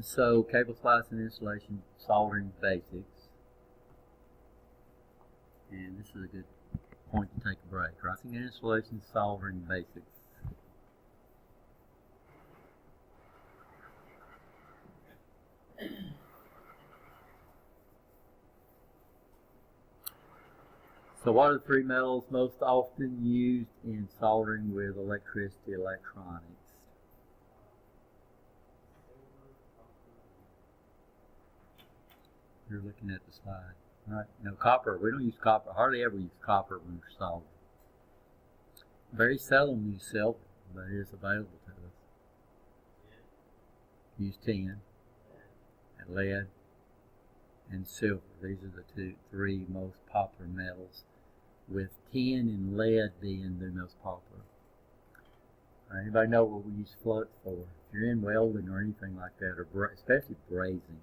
So cable splicing installation, soldering basics. And this is a good point to take a break, right? Installation, soldering basics. So what are the three metals most often used in soldering with electricity electronics? You're looking at the slide. All right. No, copper. We don't use copper. Hardly ever use copper when we're soldering. Very seldom use silver, but it is available to us. Use tin, and lead, and silver. These are the three most popular metals, with tin and lead being the most popular. Anybody know what we use flux for? If you're in welding or anything like that, or especially brazing,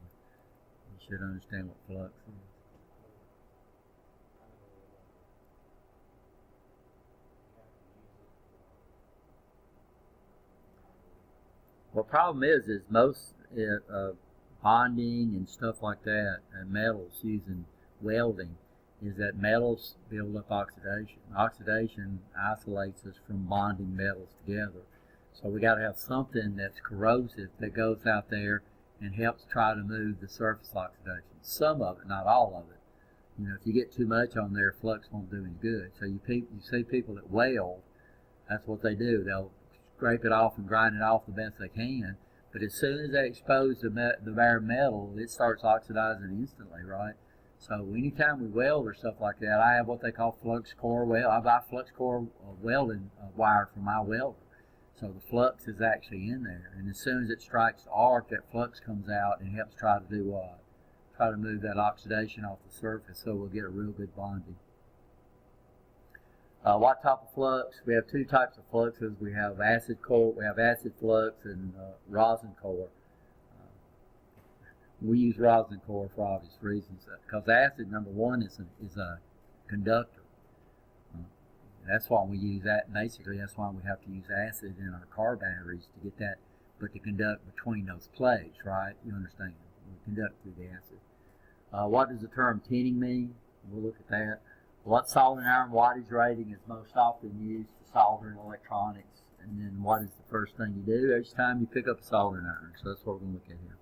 you should understand what flux is. Well, the problem is most bonding and stuff like that, and metals using welding, is that metals build up oxidation. Oxidation isolates us from bonding metals together. So we got to have something that's corrosive that goes out there and helps try to move the surface oxidation. Some of it, not all of it. You know, if you get too much on there, flux won't do any good. So you see people that weld, that's what they do. They'll scrape it off and grind it off the best they can. But as soon as they expose the bare metal, it starts oxidizing instantly, right? So anytime we weld or stuff like that, I have what they call flux core weld. I buy flux core welding wire from my welder. So the flux is actually in there. And as soon as it strikes the arc, that flux comes out and helps try to do what? Try to move that oxidation off the surface so we'll get a real good bonding. What type of flux? We have two types of fluxes. We have acid core, we have acid flux, and rosin core. We use rosin core for obvious reasons, because acid, number one, is a conductor. That's why we use that. Basically, that's why we have to use acid in our car batteries to get that, but to conduct between those plates, right? You understand? We conduct through the acid. What does the term tinning mean? We'll look at that. What soldering iron wattage rating is most often used to solder in electronics? And then what is the first thing you do each time you pick up a soldering iron? So that's what we're going to look at here.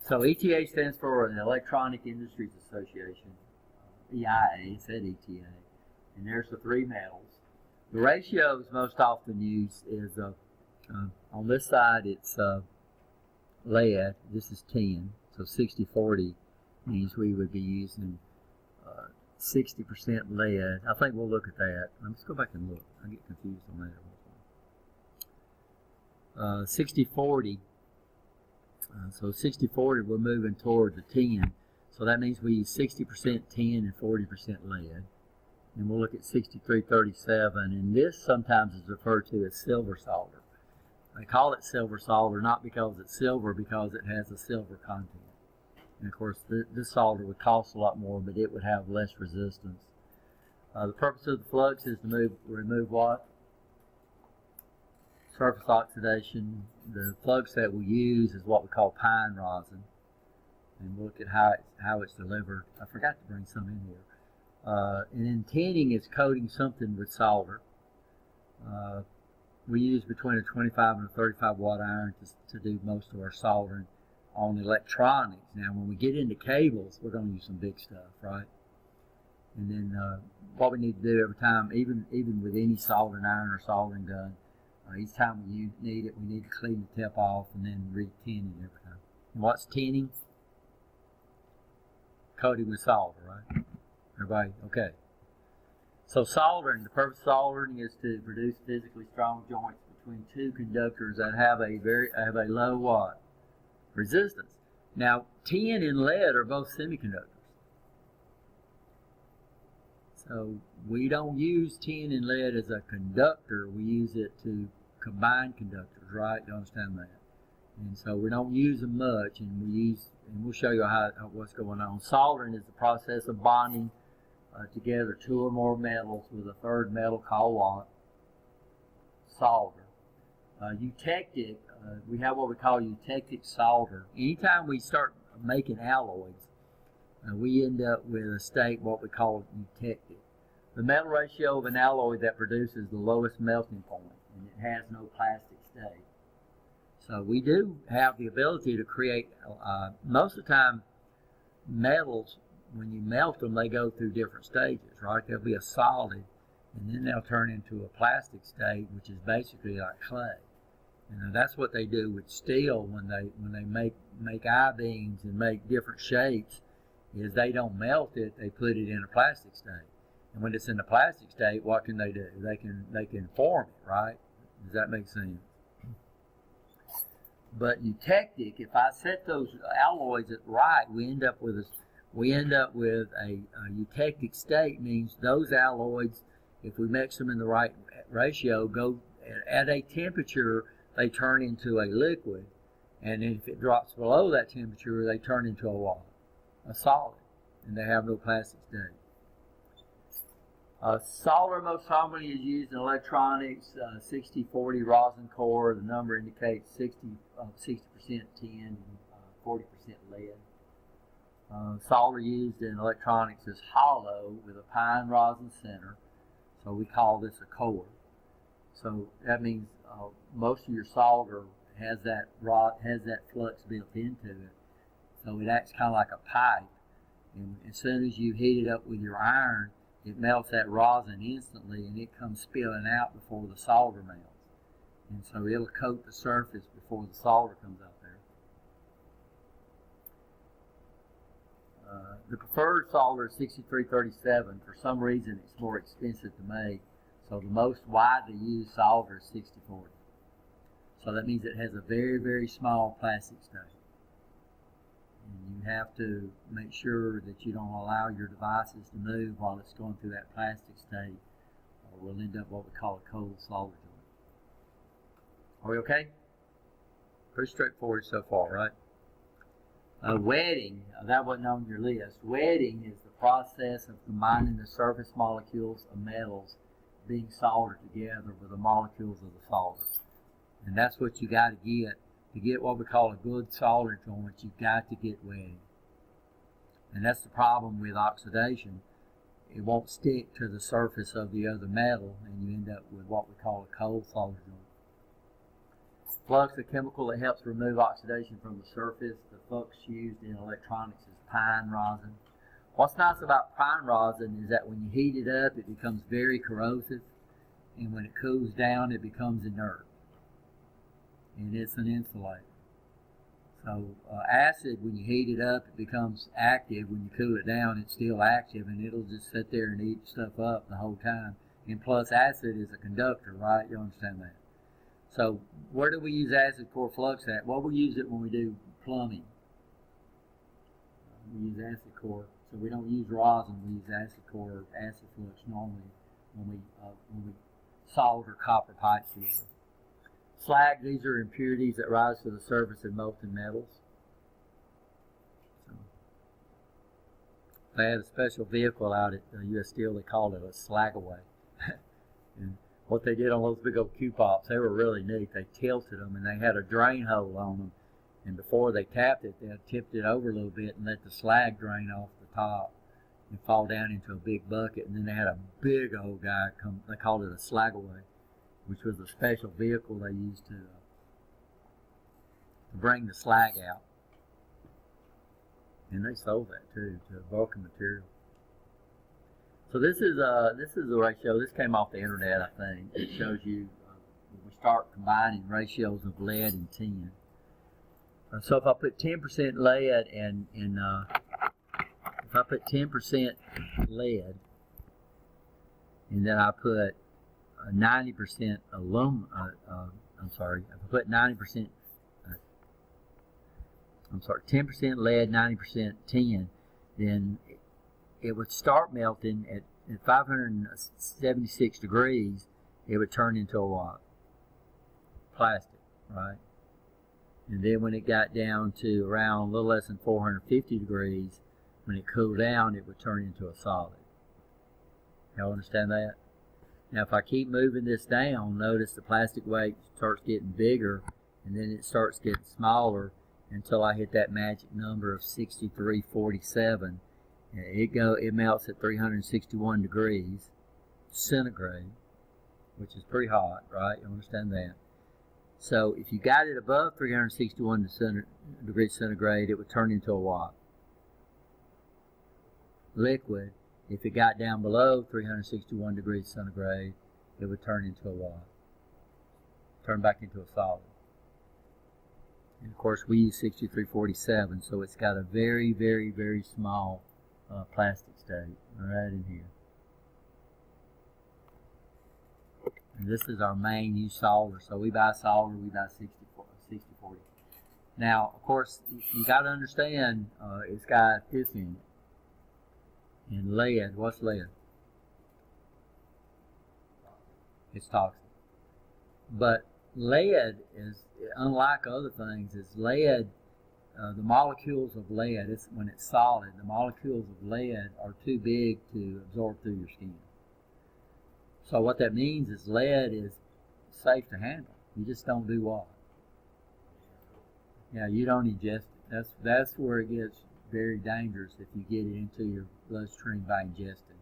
So ETA stands for the Electronic Industries Association. EIA, said ETA. And there's the three metals. The ratios most often used is, on this side it's lead, this is tin. So 60-40 means we would be using 60% lead. I think we'll look at that. Let's go back and look. I get confused on that. 60-40. So 60-40, we're moving toward the tin. So that means we use 60% tin and 40% lead. And we'll look at 63-37. And this sometimes is referred to as silver solder. They call it silver solder not because it's silver, because it has a silver content. And of course, this solder would cost a lot more, but it would have less resistance. The purpose of the flux is to remove what? Surface oxidation. The flux that we use is what we call pine rosin. And we'll look at how it's delivered. I forgot to bring some in here. And then tinning is coating something with solder. We use between a 25 and a 35 watt iron to do most of our soldering on electronics. Now, when we get into cables, we're going to use some big stuff, right? And then what we need to do every time, even with any soldering iron or soldering gun, each time we need it, we need to clean the tip off and then re-tin it every time. And what's tinning? Coating with solder, right? Everybody, okay. So soldering, the purpose of soldering is to produce physically strong joints between two conductors that have a low what? Resistance. Now, tin and lead are both semiconductors. So we don't use tin and lead as a conductor. We use it to combine conductors, right? You understand that? And so we don't use them much, and we'll show you what's going on. Soldering is the process of bonding together two or more metals with a third metal called what? Solder. Eutectic, we have what we call eutectic solder. Anytime we start making alloys, we end up with a state what we call eutectic. The metal ratio of an alloy that produces the lowest melting point, and it has no plastic state. So we do have the ability to create, most of the time, metals, when you melt them, they go through different stages, right? There'll be a solid, and then they'll turn into a plastic state, which is basically like clay. And that's what they do with steel when they make I-beams and make different shapes, is they don't melt it, they put it in a plastic state. And when it's in the plastic state, what can they do? They can form it, right? Does that make sense? But eutectic, if I set those alloys right, we end up with a eutectic state. Means those alloys, if we mix them in the right ratio, go at a temperature, they turn into a liquid, and if it drops below that temperature, they turn into a solid, and they have no plastic state. Solder most commonly is used in electronics, 60-40 rosin core. The number indicates 60% tin and 40% lead. Solder used in electronics is hollow with a pine rosin center, so we call this a core. So that means most of your solder has that flux built into it, so it acts kind of like a pipe. And as soon as you heat it up with your iron, it melts that rosin instantly, and it comes spilling out before the solder melts. And so it'll coat the surface before the solder comes out there. The preferred solder is 6337. For some reason, it's more expensive to make, so the most widely used solder is 6040. So that means it has a very, very small plastic state. And you have to make sure that you don't allow your devices to move while it's going through that plastic state, or we'll end up what we call a cold solder joint. Are we okay? Pretty straightforward so far, right? Wetting, that wasn't on your list. Wetting is the process of combining the surface molecules of metals being soldered together with the molecules of the solder. And that's what you got to get. To get what we call a good solder joint, you've got to get wetting. And that's the problem with oxidation. It won't stick to the surface of the other metal, and you end up with what we call a cold solder joint. Flux, a chemical that helps remove oxidation from the surface. The flux used in electronics is pine rosin. What's nice about pine rosin is that when you heat it up, it becomes very corrosive, and when it cools down, it becomes inert. And it's an insulator. So acid, when you heat it up, it becomes active. When you cool it down, it's still active, and it'll just sit there and eat stuff up the whole time. And plus, acid is a conductor, right? You understand that? So where do we use acid core flux at? Well, we use it when we do plumbing. We use acid core. So we don't use rosin. We use acid core, acid flux normally when we solder copper pipes together. Slag, these are impurities that rise to the surface of molten metals. So, they had a special vehicle out at U.S. Steel. They called it a slagaway. And what they did on those big old Q-pops, they were really neat. They tilted them, and they had a drain hole on them. And before they tapped it, they tipped it over a little bit and let the slag drain off the top and fall down into a big bucket. And then they had a big old guy come. They called it a slagaway, which was a special vehicle they used to bring the slag out. And they sold that too, to Vulcan Material. So this is a ratio. This came off the internet, I think. It shows you we start combining ratios of lead and tin. So if I put 10% lead and if I put 10% lead, and then I put 90% aluminum, if I put 90%, 10% lead, 90% tin, then it would start melting at 576 degrees. It would turn into a what? Plastic, right? And then when it got down to around a little less than 450 degrees, when it cooled down, it would turn into a solid. Y'all understand that? Now if I keep moving this down, notice the plastic weight starts getting bigger, and then it starts getting smaller until I hit that magic number of 6347. It melts at 361 degrees centigrade, which is pretty hot, right? You understand that? So if you got it above 361 degrees centigrade, it would turn into a what? Liquid. If it got down below 361 degrees centigrade, it would turn into a what? Turn back into a solid. And of course we use 6347, so it's got a very, very, very small plastic state right in here. And this is our main use solder. So we buy solder, we buy 6040. Now, of course, you got to understand it's got this in it. And lead, what's lead? It's toxic. But lead is, unlike other things, is lead, the molecules of lead, when it's solid, the molecules of lead are too big to absorb through your skin. So what that means is lead is safe to handle. You just don't do what? Yeah, you don't ingest it. That's where it gets very dangerous if you get it into your bloodstream by ingesting.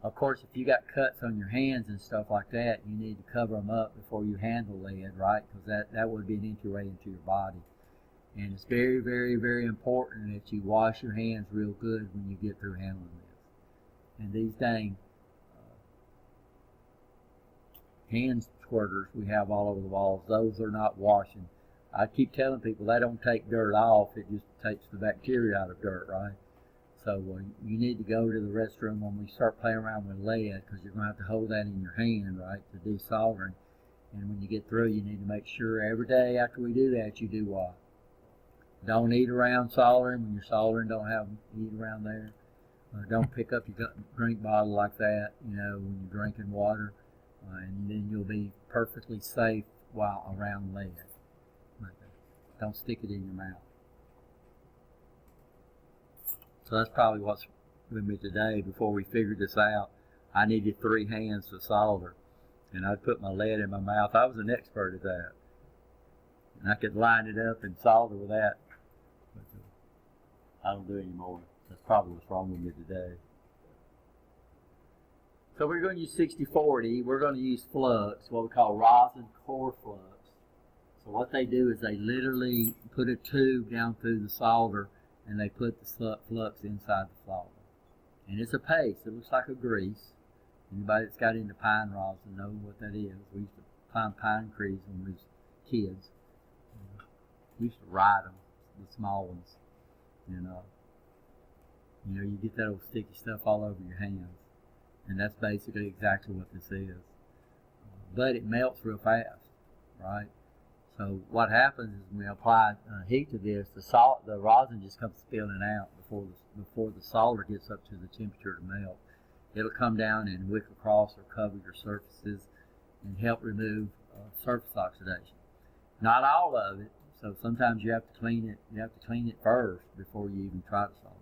Of course, if you got cuts on your hands and stuff like that, you need to cover them up before you handle lead, right? Because that would be an entry way into your body. And it's very, very, very important that you wash your hands real good when you get through handling this. And these dang hand squirters we have all over the walls, those are not washing. I keep telling people they don't take dirt off, it just takes the bacteria out of dirt, right? So you need to go to the restroom when we start playing around with lead, because you're going to have to hold that in your hand, right, to do soldering. And when you get through, you need to make sure every day after we do that, you do what? Don't eat around soldering. When you're soldering, don't eat around there. Don't pick up your drink bottle like that, when you're drinking water. And then you'll be perfectly safe while around lead. Don't stick it in your mouth. So that's probably what's with me today. Before we figured this out, I needed 3 hands to solder. And I'd put my lead in my mouth. I was an expert at that. And I could line it up and solder with that. But I don't do it anymore. That's probably what's wrong with me today. So we're going to use 6040. We're going to use flux, what we call rosin core flux. So what they do is they literally put a tube down through the solder, and they put the flux inside the solder. And it's a paste. It looks like a grease. Anybody that's got into pine rosin knows what that is. We used to find pine trees when we was kids. We used to ride them, the small ones. You get that old sticky stuff all over your hands. And that's basically exactly what this is. But it melts real fast, right? So what happens is when we apply heat to this, the rosin just comes spilling out before the solder gets up to the temperature to melt. It'll come down and wick across or cover your surfaces and help remove surface oxidation. Not all of it, so sometimes you have to clean it. You have to clean it first before you even try to solder.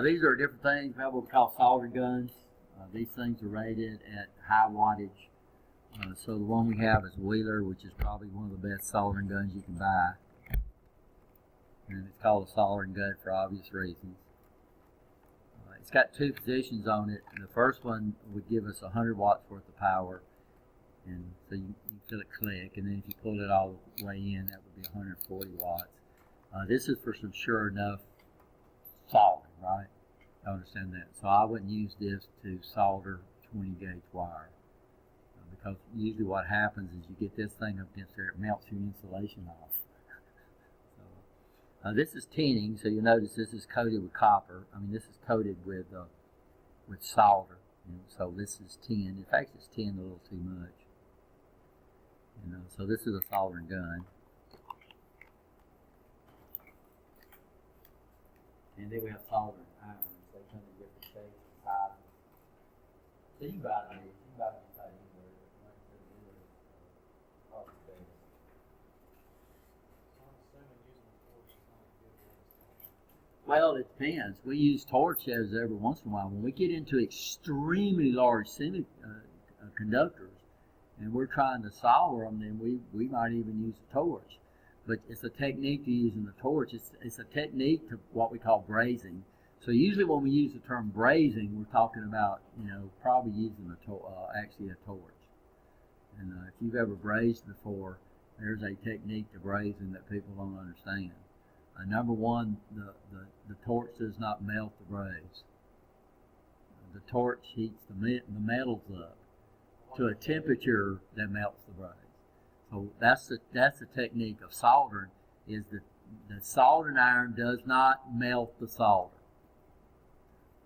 These are different things. We have what we call soldering guns. These things are rated at high wattage. So the one we have is Wheeler, which is probably one of the best soldering guns you can buy. And it's called a soldering gun for obvious reasons. It's got 2 positions on it. The first one would give us 100 watts worth of power. And so you feel it click. And then if you pull it all the way in, that would be 140 watts. This is for some sure enough soldering, right? I understand that. So I wouldn't use this to solder 20 gauge wire. Because usually what happens is you get this thing up against there, it melts your insulation off. So, this is tinning, so you'll notice this is coated with copper. This is coated with solder. So this is tin. In fact, it's tin a little too much. So this is a soldering gun. And then we have soldering irons. They come in different shapes and sizes. So you can buy these. You can buy them anywhere. Well, it depends. We use torches every once in a while. When we get into extremely large conductors and we're trying to solder them, then we might even use a torch. But it's a technique to using the torch. It's a technique to what we call brazing. So usually when we use the term brazing, we're talking about, probably using actually a torch. And if you've ever brazed before, there's a technique to brazing that people don't understand. Number one, the torch does not melt the braze. The torch heats the metals up to a temperature that melts the braze. So that's the technique of soldering, is that the soldering iron does not melt the solder.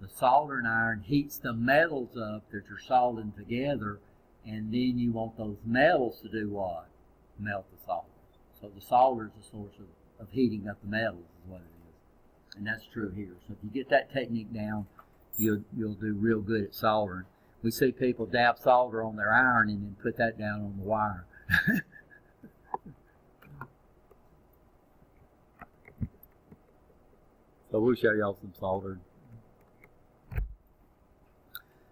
The soldering iron heats the metals up that you're soldering together, and then you want those metals to do what? Melt the solder. So the solder is a source of heating up the metals is what it is. And that's true here. So if you get that technique down, you'll do real good at soldering. We see people dab solder on their iron and then put that down on the wire. So we'll show y'all some soldered.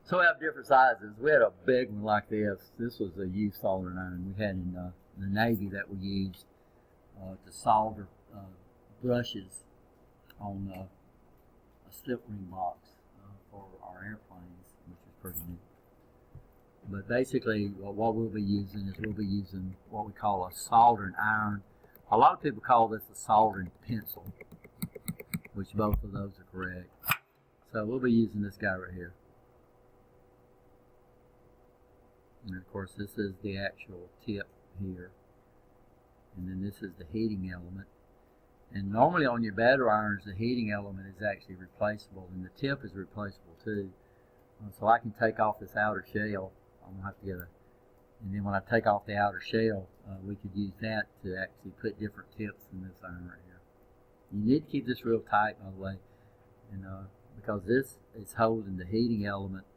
So we have different sizes. We had a big one like this. This was a used soldering iron we had in the Navy that we used to solder brushes on a slip ring box for our airplanes, which is pretty neat. But basically, what we'll be using is what we call a soldering iron. A lot of people call this a soldering pencil, which both of those are correct. So we'll be using this guy right here. And of course, this is the actual tip here. And then this is the heating element. And normally on your battery irons, the heating element is actually replaceable, and the tip is replaceable too. So I can take off this outer shell. I'm gonna have to and then when I take off the outer shell, we could use that to actually put different tips in this iron right here. You need to keep this real tight, by the way, and because this is holding the heating element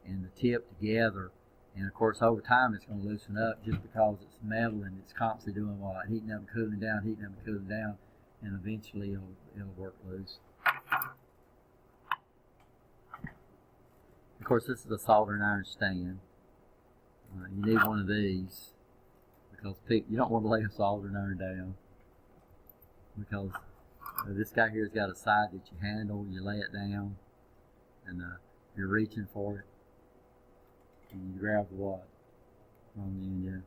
and the tip together. And of course, over time, it's going to loosen up just because it's metal and it's constantly doing what? Heating up and cooling down, heating up and cooling down, and eventually it'll work loose. Of course, this is a soldering iron stand. You need one of these because you don't want to lay a soldering iron down, because this guy here's got a side that you handle, you lay it down, and you're reaching for it. And you grab the wad on the end,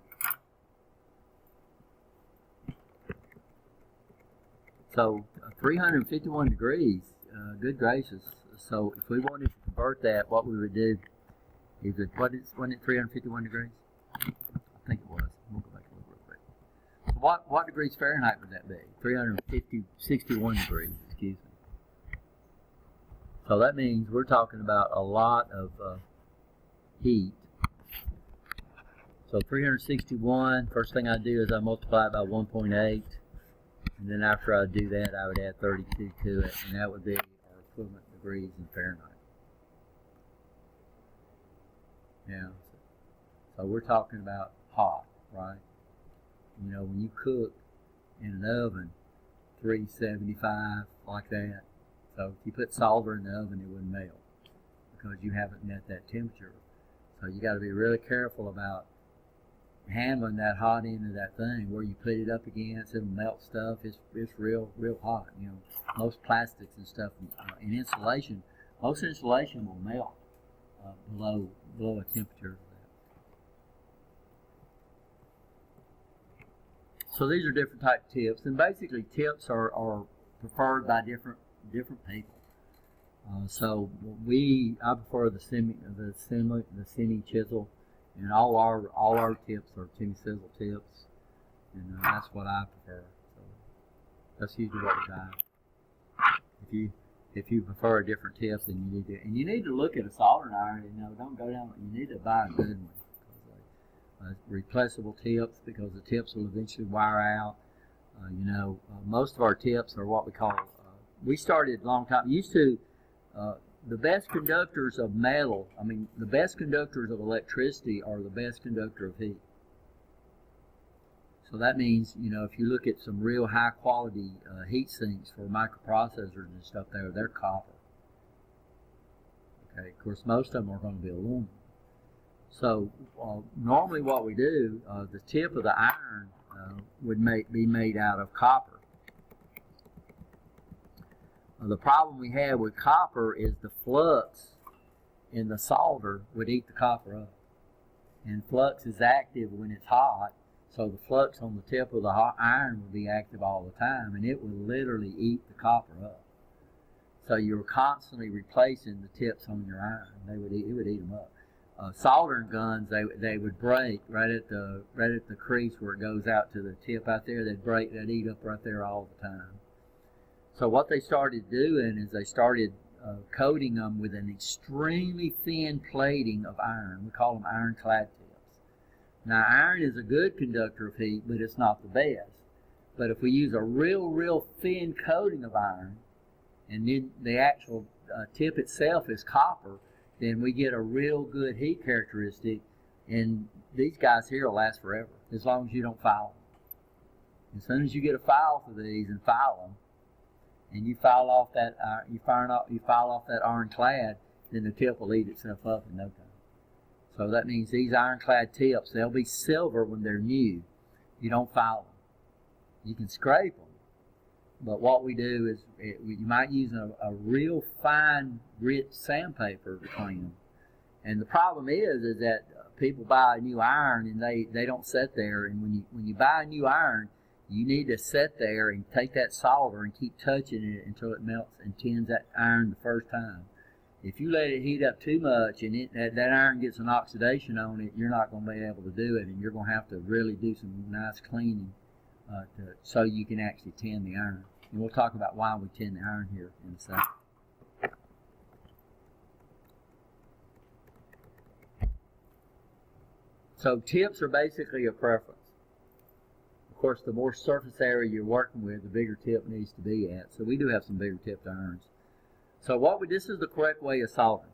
yeah. So 351 degrees, good gracious. So if we wanted to convert that, what we would do is wasn't it 351 degrees? I think it was. We'll go back and look real quick. So what degrees Fahrenheit would that be? 61 degrees, excuse me. So that means we're talking about a lot of heat. So 361, first thing I do is I multiply it by 1.8, and then after I do that, I would add 32 to it, and that would be our equivalent degrees in Fahrenheit. Yeah, so we're talking about hot, right? When you cook in an oven, 375, like that. So if you put solder in the oven, it wouldn't melt because you haven't met that temperature. So you got to be really careful about handling that hot end of that thing. Where you put it up against, it'll melt stuff. It's real hot. Most plastics and stuff in insulation, most insulation will melt below a temperature of that. So these are different type of tips, and basically tips are preferred by different people. So I prefer the semi chisel, and all our tips are semi chisel tips, and that's what I prefer. So that's usually what we buy. If you prefer a different tip, then you need to look at a soldering iron. Don't go down. You need to buy a good one. Replaceable tips, because the tips will eventually wear out. Most of our tips are what we call. We started a long time. Used to. The best conductors of metal, the best conductors of electricity are the best conductor of heat. So that means, if you look at some real high quality heat sinks for microprocessors and stuff they're copper. Okay, of course most of them are going to be aluminum. So normally what we do, the tip of the iron would be made out of copper. The problem we have with copper is the flux in the solder would eat the copper up. And flux is active when it's hot, so the flux on the tip of the hot iron would be active all the time, and it would literally eat the copper up. So you're constantly replacing the tips on your iron. It would eat them up. Soldering guns, they would break right at the crease where it goes out to the tip out there. They'd eat up right there all the time. So what they started doing is they started coating them with an extremely thin plating of iron. We call them ironclad tips. Now iron is a good conductor of heat, but it's not the best. But if we use a real thin coating of iron, and then the actual tip itself is copper, then we get a real good heat characteristic, and these guys here will last forever, as long as you don't foul them. As soon as you get a file for these and file them, and you file off that ironclad, then the tip will eat itself up in no time. So that means these ironclad tips, they'll be silver when they're new. You don't file them. You can scrape them, but what we do is you might use a real fine, rich sandpaper to clean them. And the problem is that people buy a new iron and they don't sit there. And when you buy a new iron, you need to sit there and take that solder and keep touching it until it melts and tins that iron the first time. If you let it heat up too much and that iron gets an oxidation on it, you're not going to be able to do it, and you're going to have to really do some nice cleaning so you can actually tin the iron. And we'll talk about why we tin the iron here in a second. So tips are basically a preference. Of course, the more surface area you're working with, the bigger tip needs to be at. So we do have some bigger tipped irons. So this is the correct way of soldering.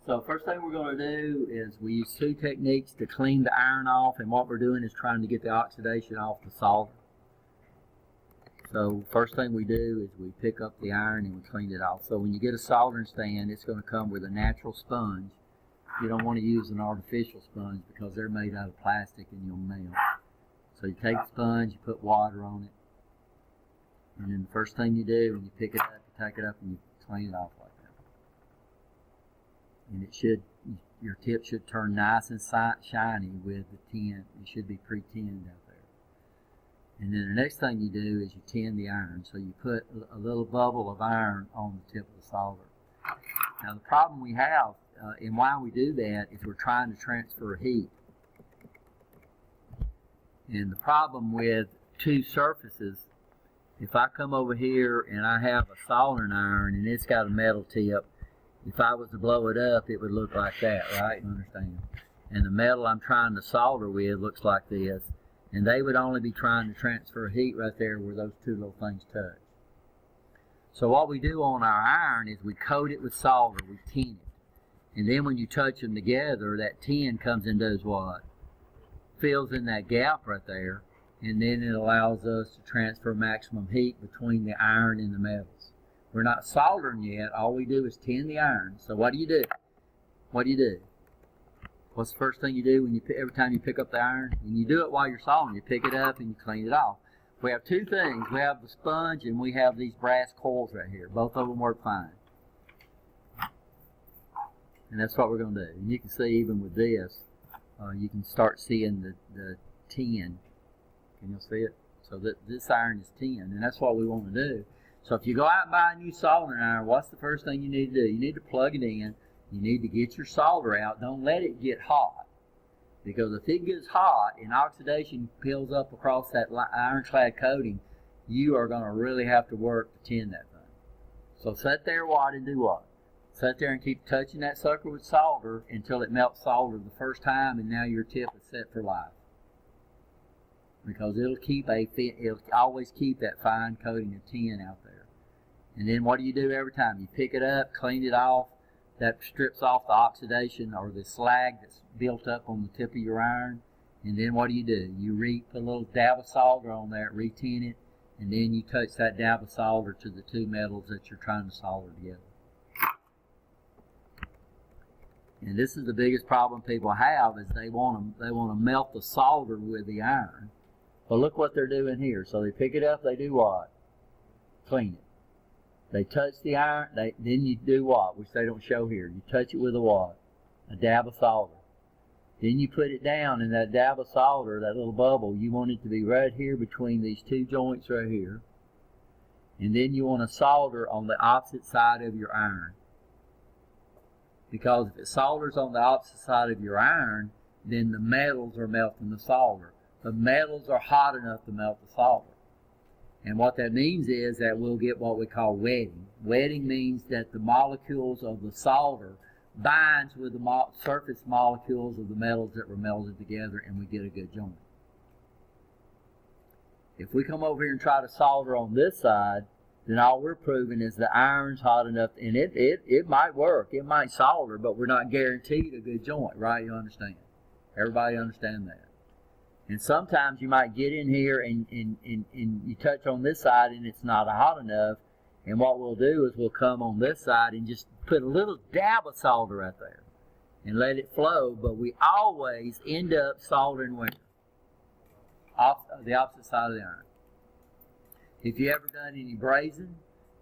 So first thing we're going to do is we use two techniques to clean the iron off, and what we're doing is trying to get the oxidation off the solder. So first thing we do is we pick up the iron and we clean it off. So when you get a soldering stand, it's going to come with a natural sponge. You don't want to use an artificial sponge because they're made out of plastic and you'll melt. So you take the sponge, you put water on it, and then the first thing you do when you pick it up, you take it up and you clean it off like that. And your tip should turn nice and shiny with the tin. It should be pre-tinned out there. And then the next thing you do is you tin the iron. So you put a little bubble of iron on the tip of the solder. Now the problem we have, and why we do that, is we're trying to transfer heat. And the problem with two surfaces, if I come over here and I have a soldering iron and it's got a metal tip, if I was to blow it up, it would look like that, right? You understand? And the metal I'm trying to solder with looks like this, and they would only be trying to transfer heat right there where those two little things touch. So what we do on our iron is we coat it with solder, we tin it. And then when you touch them together, that tin comes and does what? Fills in that gap right there, and then it allows us to transfer maximum heat between the iron and the metals. We're not soldering yet. All we do is tin the iron. So what do you do? What do you do? What's the first thing you do every time you pick up the iron? And you do it while you're soldering. You pick it up and you clean it off. We have two things. We have the sponge and we have these brass coils right here. Both of them work fine. And that's what we're going to do. And you can see even with this, you can start seeing the tin. Can you see it? So this iron is tin, and that's what we want to do. So if you go out and buy a new soldering iron, what's the first thing you need to do? You need to plug it in. You need to get your solder out. Don't let it get hot. Because if it gets hot and oxidation peels up across that ironclad coating, you are going to really have to work to tin that thing. So sit there and do what? Sit there and keep touching that sucker with solder until it melts solder the first time, and now your tip is set for life. Because it'll always keep that fine coating of tin out there. And then what do you do every time? You pick it up, clean it off. That strips off the oxidation or the slag that's built up on the tip of your iron. And then what do? You put a little dab of solder on there, retin it, and then you touch that dab of solder to the two metals that you're trying to solder together. And this is the biggest problem people have, is they want to melt the solder with the iron. But look what they're doing here. So they pick it up, they do what? Clean it. They touch the iron, then you do what? Which they don't show here. You touch it with a what? A dab of solder. Then you put it down, and that dab of solder, that little bubble, you want it to be right here between these two joints right here. And then you want to solder on the opposite side of your iron. Because if it solders on the opposite side of your iron, then the metals are melting the solder. The metals are hot enough to melt the solder. And what that means is that we'll get what we call wetting. Wetting means that the molecules of the solder binds with the surface molecules of the metals that were melted together, and we get a good joint. If we come over here and try to solder on this side, then all we're proving is the iron's hot enough, and it might work, it might solder, but we're not guaranteed a good joint, right? You understand? Everybody understand that? And sometimes you might get in here and you touch on this side and it's not hot enough, and what we'll do is we'll come on this side and just put a little dab of solder right there and let it flow, but we always end up soldering where? The opposite side of the iron. If you ever done any brazing,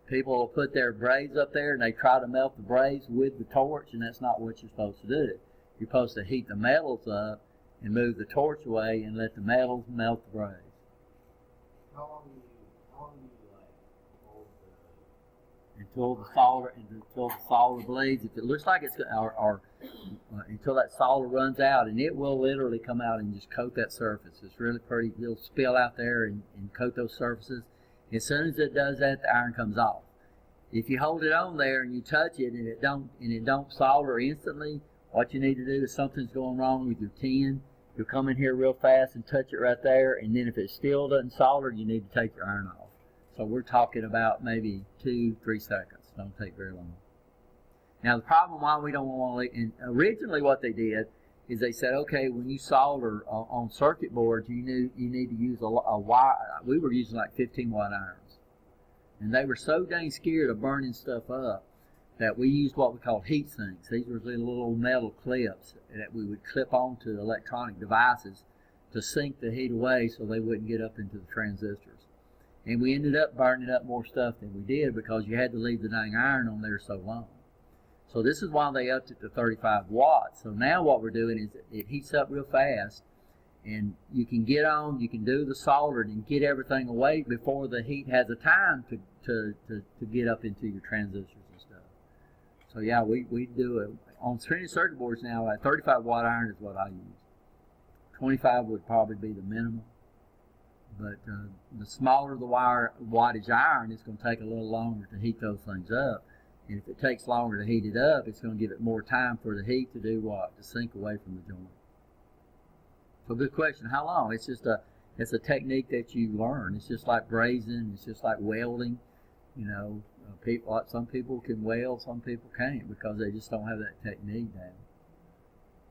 people will put their braze up there and they try to melt the braze with the torch, and that's not what you're supposed to do. You're supposed to heat the metals up and move the torch away and let the metals melt the braze. How long do you like hold until the solder bleeds? If it looks like it's until that solder runs out, and it will literally come out and just coat that surface. It's really pretty. It'll spill out there and coat those surfaces. As soon as it does that, the iron comes off. If you hold it on there and you touch it and it don't solder instantly, what you need to do is something's going wrong with your tin. You'll come in here real fast and touch it right there, and then if it still doesn't solder, you need to take your iron off. So we're talking about maybe 2-3 seconds. Don't take very long. Now the problem why we don't want to, and originally what they did is they said, okay, when you solder on circuit boards, you need to use a wire. We were using like 15-watt irons, and they were so dang scared of burning stuff up that we used what we called heat sinks. These were little metal clips that we would clip onto electronic devices to sink the heat away so they wouldn't get up into the transistors. And we ended up burning up more stuff than we did because you had to leave the dang iron on there so long. So this is why they upped it to 35 watts. So now what we're doing is it heats up real fast, and you can do the solder and get everything away before the heat has a time to get up into your transistors and stuff. So yeah, we do it on printed circuit boards now. A 35 watt iron is what I use. 25 would probably be the minimum, but the smaller the wattage iron, it's going to take a little longer to heat those things up. And if it takes longer to heat it up, it's going to give it more time for the heat to do what? To sink away from the joint. So good question. How long? It's a technique that you learn. It's just like brazing. It's just like welding. You know, some people can weld, some people can't because they just don't have that technique down.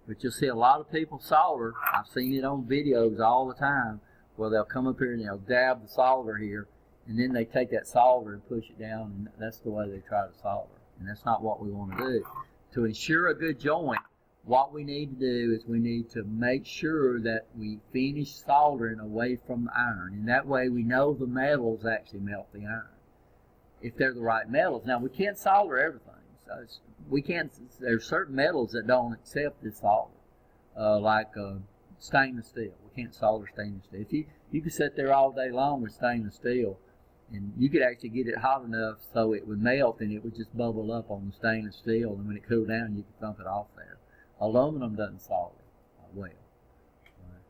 But you'll see a lot of people solder. I've seen it on videos all the time where they'll come up here and they'll dab the solder here, and then they take that solder and push it down, and that's the way they try to solder. And that's not what we want to do. To ensure a good joint, what we need to do is we need to make sure that we finish soldering away from the iron. And that way we know the metals actually melt the iron, if they're the right metals. Now, we can't solder everything. There's certain metals that don't accept this solder, like stainless steel. We can't solder stainless steel. You could sit there all day long with stainless steel, and you could actually get it hot enough so it would melt and it would just bubble up on the stainless steel, and when it cooled down, you could dump it off there. Aluminum doesn't solder well.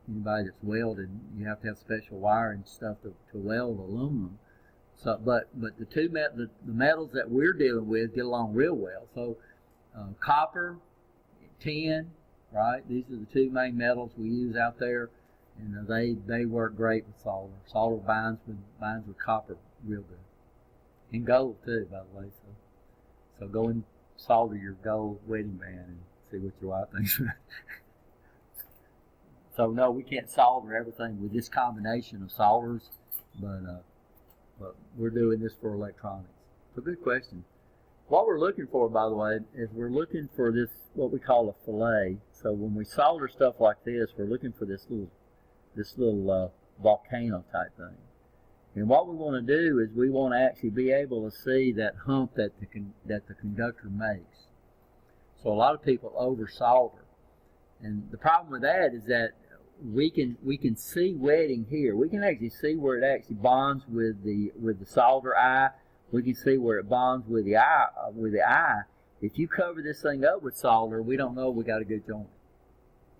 Anybody that's welded, you have to have special wire and stuff to weld aluminum. So, but the metals that we're dealing with get along real well. So, copper, tin, right? These are the two main metals we use out there, and they work great with solder. Solder binds with copper real good, and gold too, by the way. So go and solder your gold wedding band and see what your wife thinks. So no, we can't solder everything with this combination of solders, but we're doing this for electronics. So good question. What we're looking for, by the way, is we're looking for this, what we call a fillet. So when we solder stuff like this, we're looking for this little volcano type thing. And what we want to do is we want to actually be able to see that hump that the conductor makes. So a lot of people over solder, and the problem with that is that we can see wetting here. We can actually see where it actually bonds with the solder eye. We can see where it bonds with the eye. If you cover this thing up with solder, we don't know we got a good joint,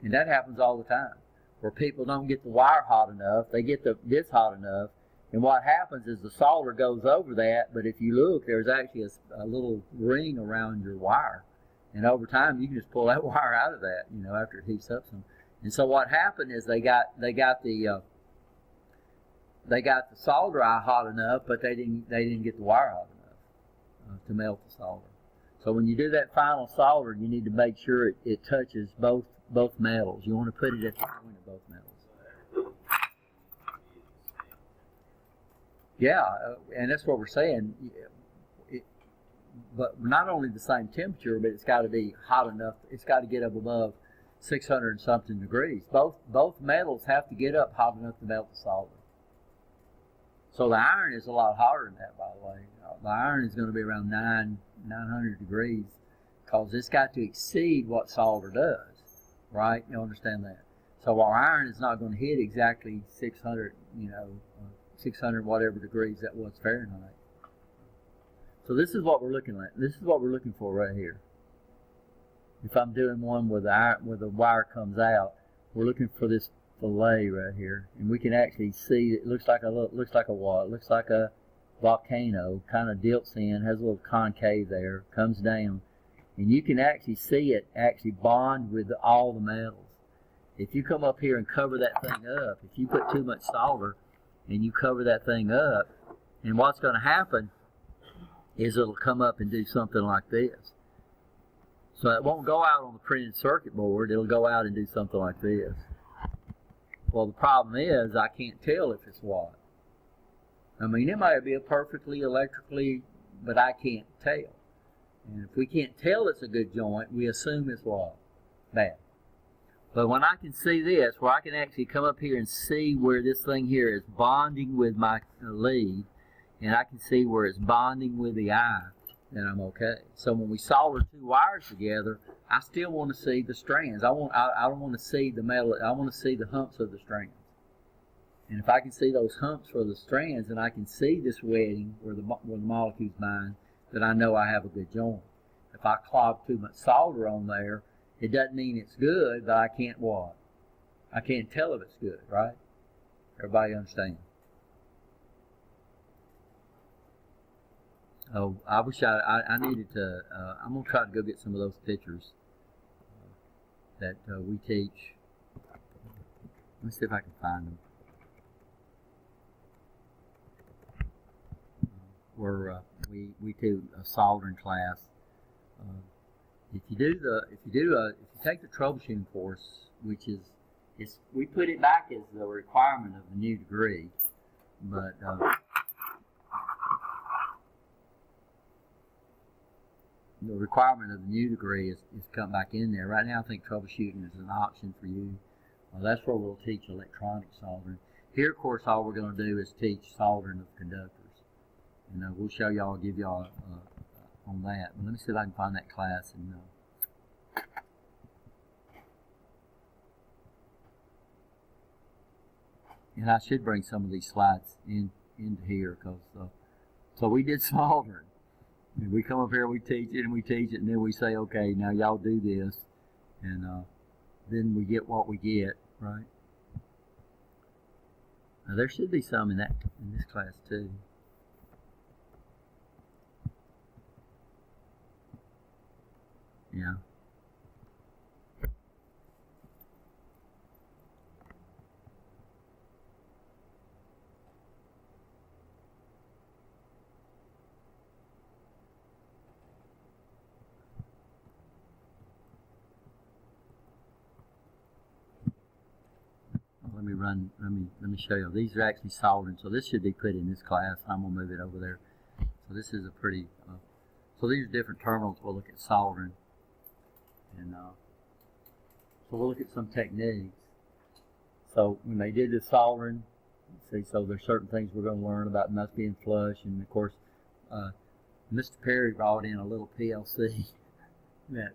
and that happens all the time. Where people don't get the wire hot enough, they get this hot enough, and what happens is the solder goes over that. But if you look, there's actually a little ring around your wire. And over time, you can just pull that wire out of that, after it heats up some. And so what happened is they got the solder eye hot enough, but they didn't get the wire hot enough to melt the solder. So when you do that final solder, you need to make sure it touches both metals. You want to put it at the point of both metals. Yeah, and that's what we're saying. But not only the same temperature, but it's got to be hot enough. It's got to get up above 600 and something degrees. Both metals have to get up hot enough to melt the solder. So the iron is a lot hotter than that, by the way. The iron is going to be around 900 degrees because it's got to exceed what solder does, right? You understand that? So our iron is not going to hit exactly 600, 600 whatever degrees that was Fahrenheit. So this is what we're looking at. This is what we're looking for right here. If I'm doing one where the wire comes out, we're looking for this fillet right here, and we can actually see it looks like a what? It looks like a volcano. Kind of dilts in, has a little concave there, comes down, and you can actually see it actually bond with all the metals. If you come up here and cover that thing up, if you put too much solder and you cover that thing up, and what's going to happen is it'll come up and do something like this. So it won't go out on the printed circuit board, it'll go out and do something like this. Well, the problem is I can't tell if it's what. I mean, it might be a perfectly electrically, but I can't tell. And if we can't tell it's a good joint, we assume it's what? Bad. But when I can see this, where I can actually come up here and see where this thing here is bonding with my lead, and I can see where it's bonding with the eye, then I'm okay. So when we solder two wires together, I still want to see the strands. I don't want to see the metal. I want to see the humps of the strands. And if I can see those humps for the strands, and I can see this wetting where the molecules bind, then I know I have a good joint. If I clog too much solder on there, it doesn't mean it's good, but I can't what? I can't tell if it's good, right? Everybody understand? Oh, I wish I needed to, I'm going to try to go get some of those pictures that we teach. Let me see if I can find them. Where we do a soldering class. If you take the troubleshooting course, which is we put it back as the requirement of the new degree, but the requirement of the new degree is come back in there. Right now, I think troubleshooting is an option for you. That's where we'll teach electronic soldering. Here, of course, all we're going to do is teach soldering of conductors. And we'll show y'all, give y'all on that. But let me see if I can find that class. And I should bring some of these slides into here, because so we did soldering. And we come up here, we teach it, and then we say, okay, now y'all do this, and then we get what we get, right? Now there should be some in this class too. Yeah. let me show you. These are actually soldering, so this should be put in this class. I'm gonna move it over there. So this is a pretty. So these are different terminals. We'll look at soldering, and so we'll look at some techniques. So when they did the soldering, see, so there's certain things we're going to learn about nuts being flush, and of course, Mr. Perry brought in a little PLC that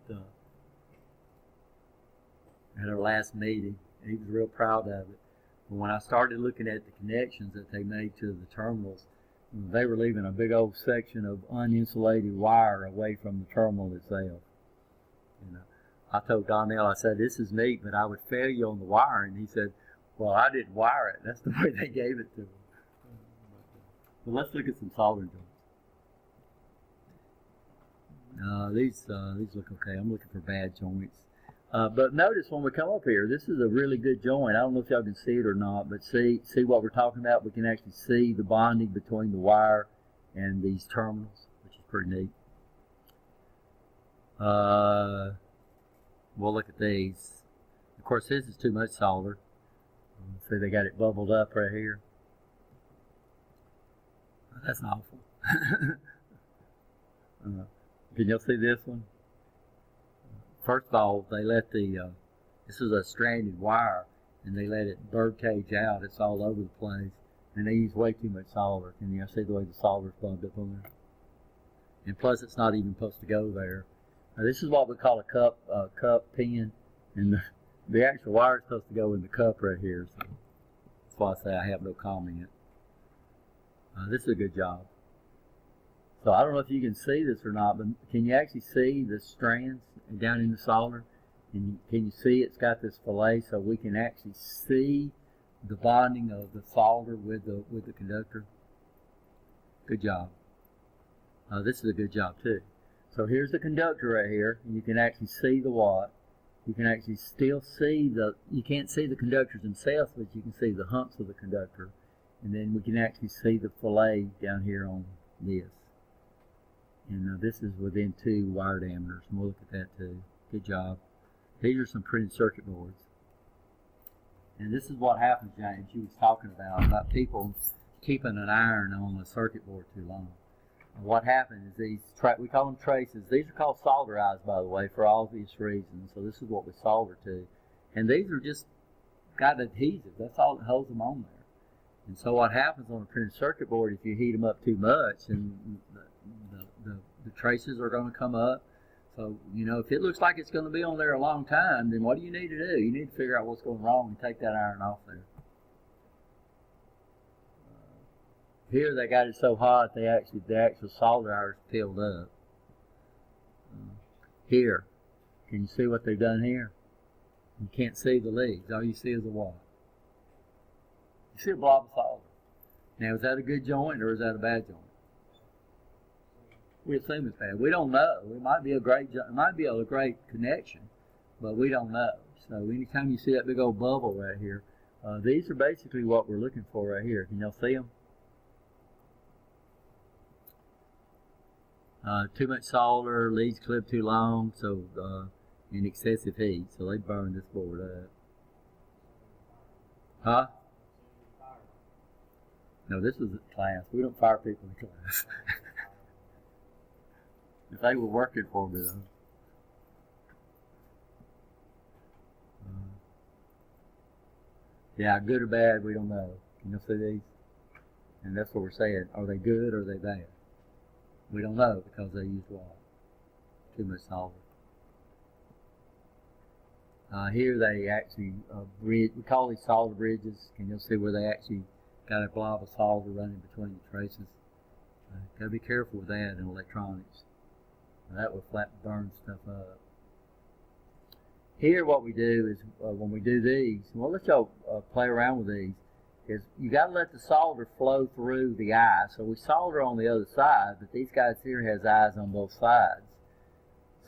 at our last meeting. He was real proud of it. But when I started looking at the connections that they made to the terminals, they were leaving a big old section of uninsulated wire away from the terminal itself. You know, I told Donnell, I said, this is neat, but I would fail you on the wiring. He said, well, I didn't wire it. That's the way they gave it to me. But let's look at some soldering joints. These look okay. I'm looking for bad joints. But notice when we come up here, this is a really good joint. I don't know if y'all can see it or not, but see what we're talking about? We can actually see the bonding between the wire and these terminals, which is pretty neat. We'll look at these. Of course, this is too much solder. See, they got it bubbled up right here. That's awful. Can y'all see this one? First of all, they let this is a stranded wire, and they let it bird cage out. It's all over the place, and they use way too much solder. Can you see the way the solder's bumped up on there? And plus, it's not even supposed to go there. Now, this is what we call a cup pin, and the actual wire is supposed to go in the cup right here. So that's why I say I have no comment. This is a good job. So I don't know if you can see this or not, but can you actually see the strands down in the solder? And can you see it's got this fillet, so we can actually see the bonding of the solder with the conductor? Good job. This is a good job too. So here's the conductor right here, and you can actually see the watt. You can actually still see you can't see the conductors themselves, but you can see the humps of the conductor. And then we can actually see the fillet down here on this. And this is within 2 wire diameters, and we'll look at that too. Good job. These are some printed circuit boards. And this is what happens, James, you was talking about people keeping an iron on a circuit board too long. And what happens is we call them traces. These are called solder eyes, by the way, for obvious reasons. So this is what we solder to. And these are just got adhesive. That's all that holds them on there. And so what happens on a printed circuit board, if you heat them up too much, and the traces are going to come up. So, you know, if it looks like it's going to be on there a long time, then what do you need to do? You need to figure out what's going wrong and take that iron off there. Here they got it so hot the actual solder iron is peeled up. Here, can you see what they've done here? You can't see the leads. All you see is the wall. You see a blob of solder. Now, is that a good joint or is that a bad joint? We assume it's bad. We don't know. It might be a great connection, but we don't know. So anytime you see that big old bubble right here, these are basically what we're looking for right here. Can y'all see them? Too much solder, leads clip too long, so in excessive heat, so they burn this board up. Huh? No, this was a class. We don't fire people in class. If they were working for me, though. Yeah, good or bad, we don't know. Can you see these? And that's what we're saying. Are they good or are they bad? We don't know because they use what? Too much solder. Here they actually we call these solder bridges. Can you see where they actually got a blob of solder running between the traces? Got to be careful with that in electronics. That will flat burn stuff up. Here what we do is when we do these, we'll let y'all play around with these, is you got to let the solder flow through the eye. So we solder on the other side, but these guys here has eyes on both sides.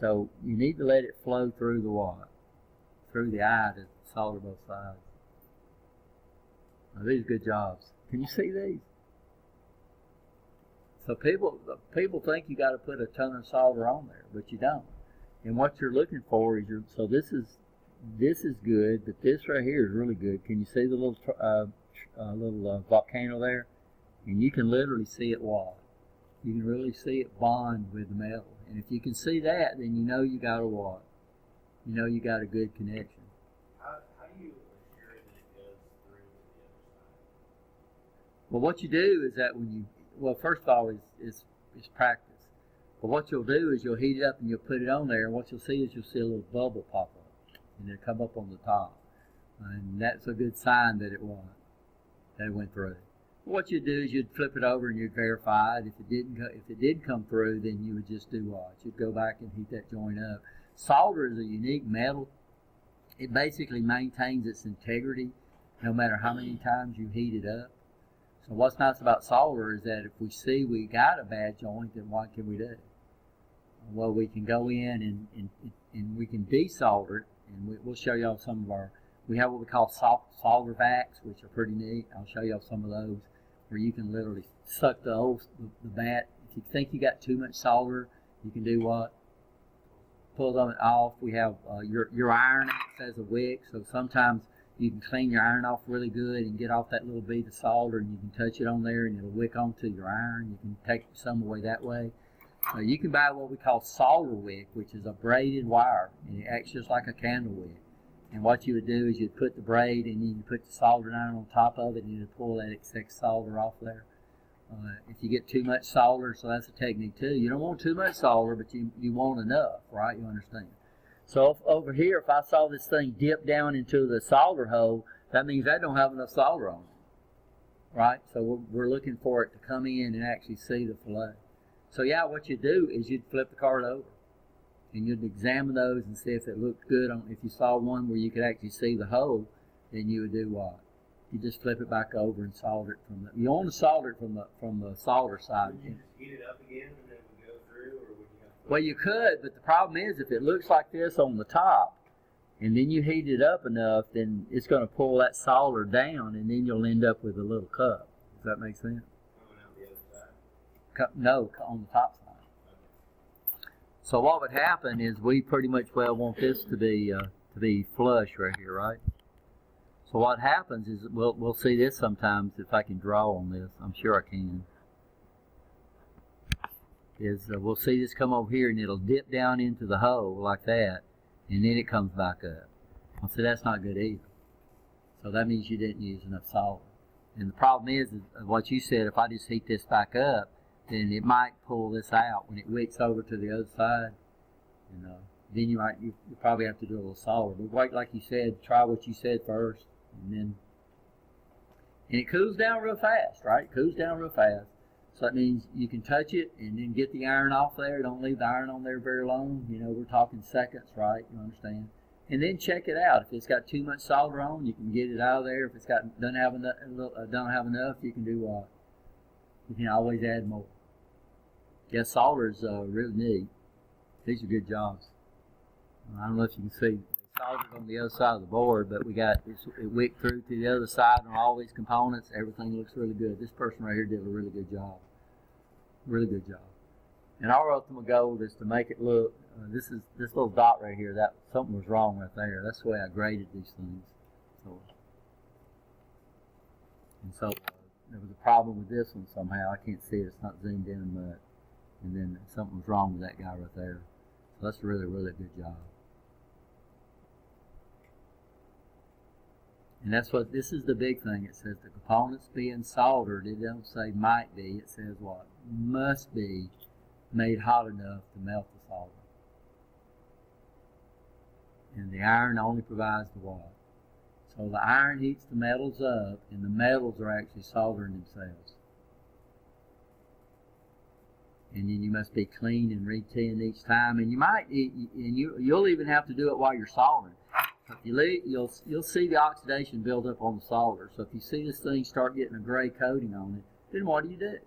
So you need to let it flow through the what? Through the eye to solder both sides. Now, these are good jobs. Can you see these? So people think you got to put a ton of solder on there, but you don't. And what you're looking for is so this is this is good, but this right here is really good. Can you see the little volcano there? And you can literally see it wad. You can really see it bond with the metal. And if you can see that, then you know you got a wad. You know you got a good connection. How do you ensure that it goes through to the other side? Well, what you do is that first of all, is practice. But what you'll do is you'll heat it up and you'll put it on there, and what you'll see is you'll see a little bubble pop up, and it'll come up on the top. And that's a good sign that it went through. What you'd do is you'd flip it over and you'd verify it. If it did come through, then you would just do what? You'd go back and heat that joint up. Solder is a unique metal. It basically maintains its integrity no matter how many times you heat it up. So what's nice about solder is that if we see we got a bad joint, then what can we do? Well, we can go in and we can desolder it, and we'll show y'all some of we have what we call solder vacs, which are pretty neat. I'll show y'all some of those where you can literally suck the bat. If you think you got too much solder, you can do what? Pull them off. We have your iron acts as a wick, so sometimes you can clean your iron off really good and get off that little bead of solder, and you can touch it on there and it'll wick onto your iron. You can take some away that way. You can buy what we call solder wick, which is a braided wire, and it acts just like a candle wick. And what you would do is you'd put the braid and then you put the soldering iron on top of it, and you'd pull that excess solder off there. If you get too much solder, so that's a technique too. You don't want too much solder, but you want enough, right? You understand? So over here, if I saw this thing dip down into the solder hole, that means I don't have enough solder on it, right? So we're looking for it to come in and actually see the fillet. So yeah, what you do is you'd flip the card over, and you'd examine those and see if it looked good. If you saw one where you could actually see the hole, then you would do what? You just flip it back over and solder it from the. You want to solder it from the solder side. Would you just heat it up again and then it would go through, or would you have to? Well, you could, but the problem is if it looks like this on the top, and then you heat it up enough, then it's going to pull that solder down, and then you'll end up with a little cup. Does that make sense? Coming out the other side? No, on the top side. Okay. So what would happen is we pretty much want this to be flush right here, right? So what happens is we'll see this sometimes if I can draw on this. I'm sure I can. We'll see this come over here and it'll dip down into the hole like that, and then it comes back up. Well, see, that's not good either. So that means you didn't use enough solder. And the problem is what you said. If I just heat this back up, then it might pull this out when it wicks over to the other side. Then you probably have to do a little solder. But like you said, try what you said first, and it cools down real fast, right? It cools down real fast. So that means you can touch it and then get the iron off there. Don't leave the iron on there very long. We're talking seconds, right? You understand? And then check it out. If it's got too much solder on, you can get it out of there. If it's don't have enough, you can do what? You can always add more. Yeah, solder's really neat. These are good jobs. I don't know if you can see. Soldered on the other side of the board, but it wicked through to the other side on all these components. Everything looks really good. This person right here did a really good job. Really good job. And our ultimate goal is to make it look. This little dot right here. That something was wrong right there. That's the way I graded these things. So there was a problem with this one somehow. I can't see it. It's not zoomed in much. And then something was wrong with that guy right there. So that's a really, really good job. And this is the big thing. It says the components being soldered. It don't say might be. It says what? Must be made hot enough to melt the solder. And the iron only provides the water. So the iron heats the metals up, and the metals are actually soldering themselves. And then you must be clean and re-tinned each time. And you'll even have to do it while you're soldering. If you leave, you'll see the oxidation build up on the solder. So if you see this thing start getting a gray coating on it, then what do?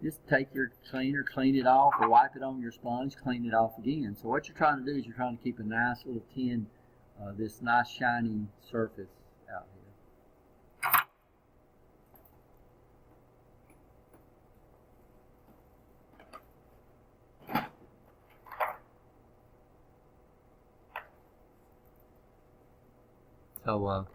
Just take your cleaner, clean it off, or wipe it on your sponge, clean it off again. So what you're trying to do is you're trying to keep a nice little tin, this nice shiny surface out here. So